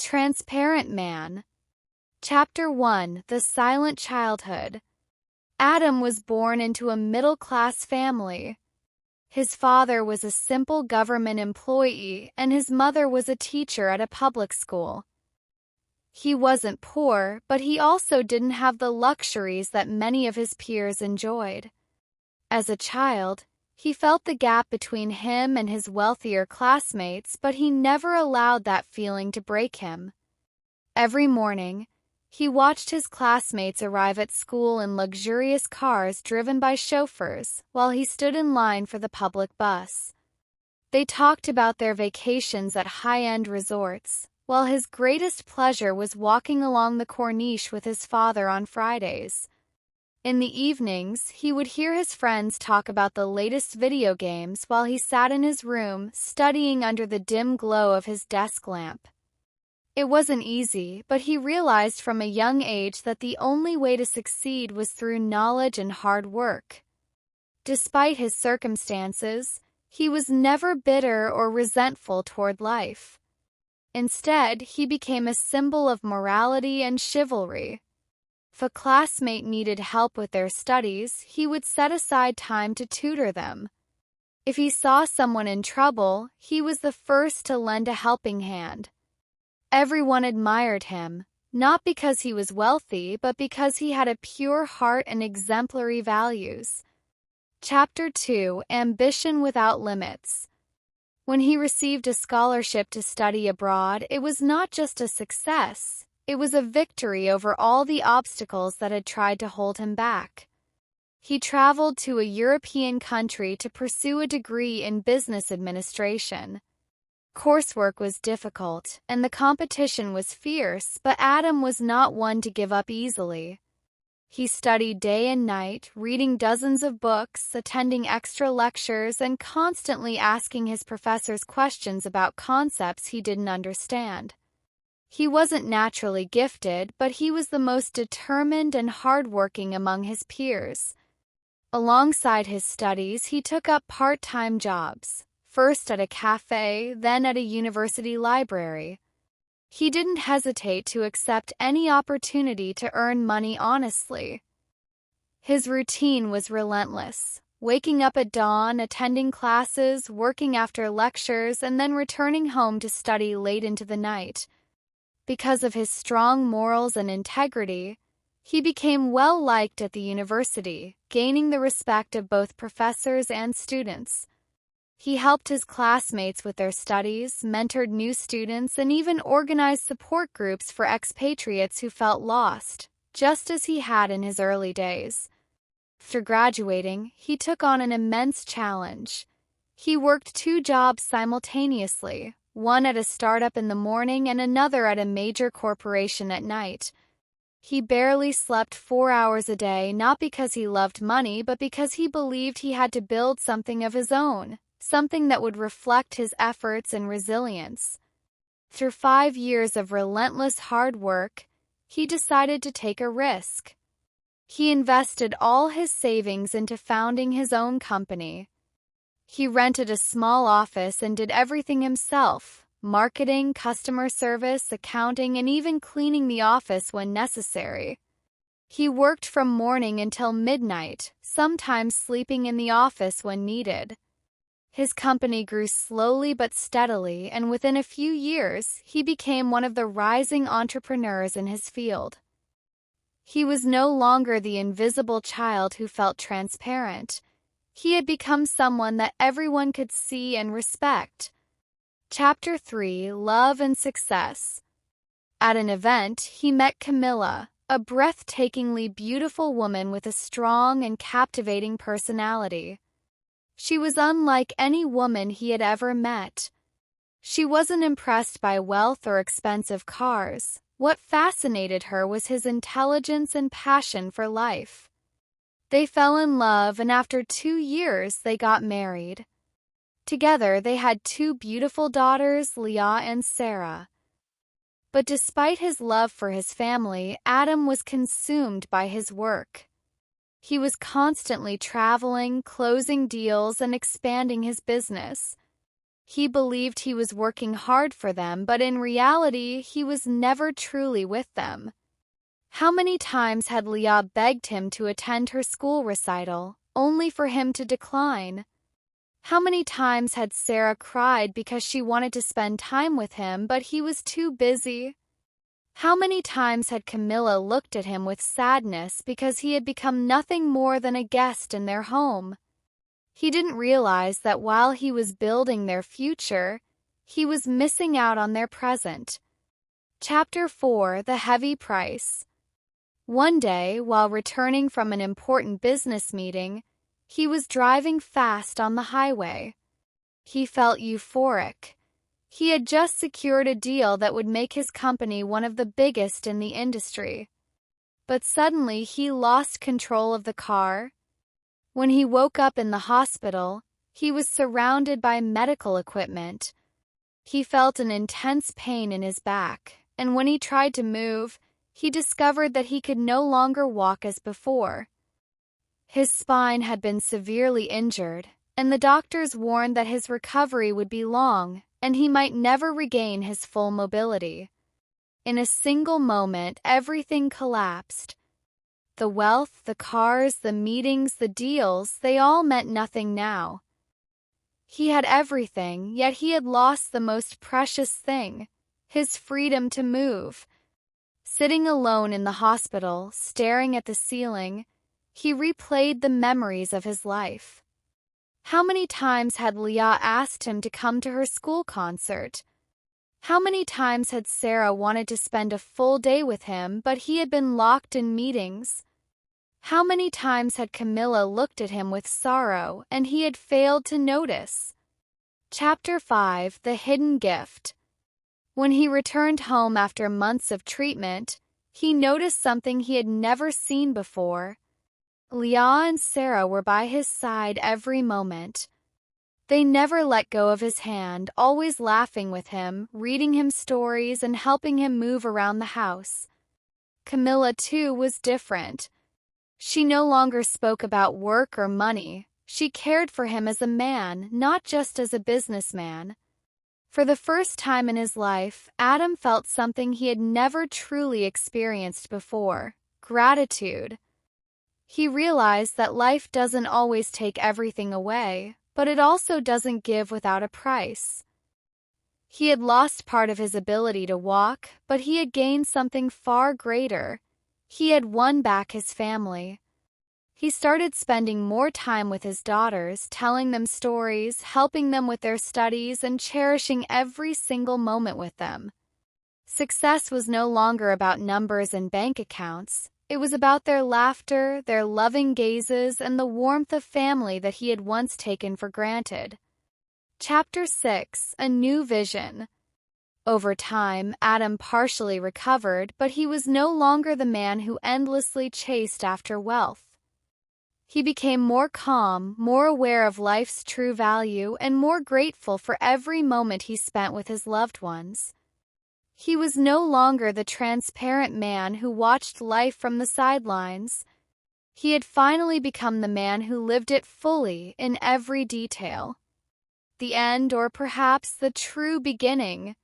Transparent Man. Chapter 1: The Silent Childhood. Adam was born into a middle-class family. His father was a simple government employee, and his mother was a teacher at a public school. He wasn't poor, but he also didn't have the luxuries that many of his peers enjoyed. As a child, he felt the gap between him and his wealthier classmates, but he never allowed that feeling to break him. Every morning, he watched his classmates arrive at school in luxurious cars driven by chauffeurs, while he stood in line for the public bus. They talked about their vacations at high-end resorts, while his greatest pleasure was walking along the Corniche with his father on Fridays. In the evenings, he would hear his friends talk about the latest video games while he sat in his room, studying under the dim glow of his desk lamp. It wasn't easy, but he realized from a young age that the only way to succeed was through knowledge and hard work. Despite his circumstances, he was never bitter or resentful toward life. Instead, he became a symbol of morality and chivalry. If a classmate needed help with their studies, he would set aside time to tutor them. If he saw someone in trouble, he was the first to lend a helping hand. Everyone admired him, not because he was wealthy, but because he had a pure heart and exemplary values. Chapter 2: Ambition Without Limits. When he received a scholarship to study abroad, it was not just a success, it was a victory over all the obstacles that had tried to hold him back. He traveled to a European country to pursue a degree in business administration. Coursework was difficult, and the competition was fierce, but Adam was not one to give up easily. He studied day and night, reading dozens of books, attending extra lectures, and constantly asking his professors questions about concepts he didn't understand. He wasn't naturally gifted, but he was the most determined and hardworking among his peers. Alongside his studies, he took up part-time jobs, first at a cafe, then at a university library. He didn't hesitate to accept any opportunity to earn money honestly. His routine was relentless, waking up at dawn, attending classes, working after lectures, and then returning home to study late into the night. Because of his strong morals and integrity, he became well-liked at the university, gaining the respect of both professors and students. He helped his classmates with their studies, mentored new students, and even organized support groups for expatriates who felt lost, just as he had in his early days. After graduating, he took on an immense challenge. He worked 2 jobs simultaneously, one at a startup in the morning and another at a major corporation at night. He barely slept 4 hours a day, not because he loved money, but because he believed he had to build something of his own, something that would reflect his efforts and resilience. Through 5 years of relentless hard work, he decided to take a risk. He invested all his savings into founding his own company. He rented a small office and did everything himself: marketing, customer service, accounting, and even cleaning the office when necessary. He worked from morning until midnight, sometimes sleeping in the office when needed. His company grew slowly but steadily, and within a few years, he became one of the rising entrepreneurs in his field. He was no longer the invisible child who felt transparent. He had become someone that everyone could see and respect. Chapter 3: Love and Success. At an event, he met Camilla, a breathtakingly beautiful woman with a strong and captivating personality. She was unlike any woman he had ever met. She wasn't impressed by wealth or expensive cars. What fascinated her was his intelligence and passion for life. They fell in love, and after 2 years, they got married. Together, they had 2 beautiful daughters, Leah and Sarah. But despite his love for his family, Adam was consumed by his work. He was constantly traveling, closing deals, and expanding his business. He believed he was working hard for them, but in reality, he was never truly with them. How many times had Leah begged him to attend her school recital, only for him to decline? How many times had Sarah cried because she wanted to spend time with him, but he was too busy? How many times had Camilla looked at him with sadness because he had become nothing more than a guest in their home? He didn't realize that while he was building their future, he was missing out on their present. Chapter 4: The Heavy Price. One day, while returning from an important business meeting, he was driving fast on the highway. He felt euphoric. He had just secured a deal that would make his company one of the biggest in the industry. But suddenly he lost control of the car. When he woke up in the hospital, he was surrounded by medical equipment. He felt an intense pain in his back, and when he tried to move, he discovered that he could no longer walk as before. His spine had been severely injured, and the doctors warned that his recovery would be long, and he might never regain his full mobility. In a single moment, everything collapsed. The wealth, the cars, the meetings, the deals, they all meant nothing now. He had everything, yet he had lost the most precious thing, his freedom to move. Sitting alone in the hospital, staring at the ceiling, he replayed the memories of his life. How many times had Leah asked him to come to her school concert? How many times had Sarah wanted to spend a full day with him, but he had been locked in meetings? How many times had Camilla looked at him with sorrow, and he had failed to notice? Chapter 5: The Hidden Gift. When he returned home after months of treatment, he noticed something he had never seen before. Leah and Sarah were by his side every moment. They never let go of his hand, always laughing with him, reading him stories, and helping him move around the house. Camilla, too, was different. She no longer spoke about work or money. She cared for him as a man, not just as a businessman. For the first time in his life, Adham felt something he had never truly experienced before: gratitude. He realized that life doesn't always take everything away, but it also doesn't give without a price. He had lost part of his ability to walk, but he had gained something far greater. He had won back his family. He started spending more time with his daughters, telling them stories, helping them with their studies, and cherishing every single moment with them. Success was no longer about numbers and bank accounts. It was about their laughter, their loving gazes, and the warmth of family that he had once taken for granted. Chapter 6: A New Vision. Over time, Adham partially recovered, but he was no longer the man who endlessly chased after wealth. He became more calm, more aware of life's true value, and more grateful for every moment he spent with his loved ones. He was no longer the transparent man who watched life from the sidelines. He had finally become the man who lived it fully in every detail. The end, or perhaps the true beginning.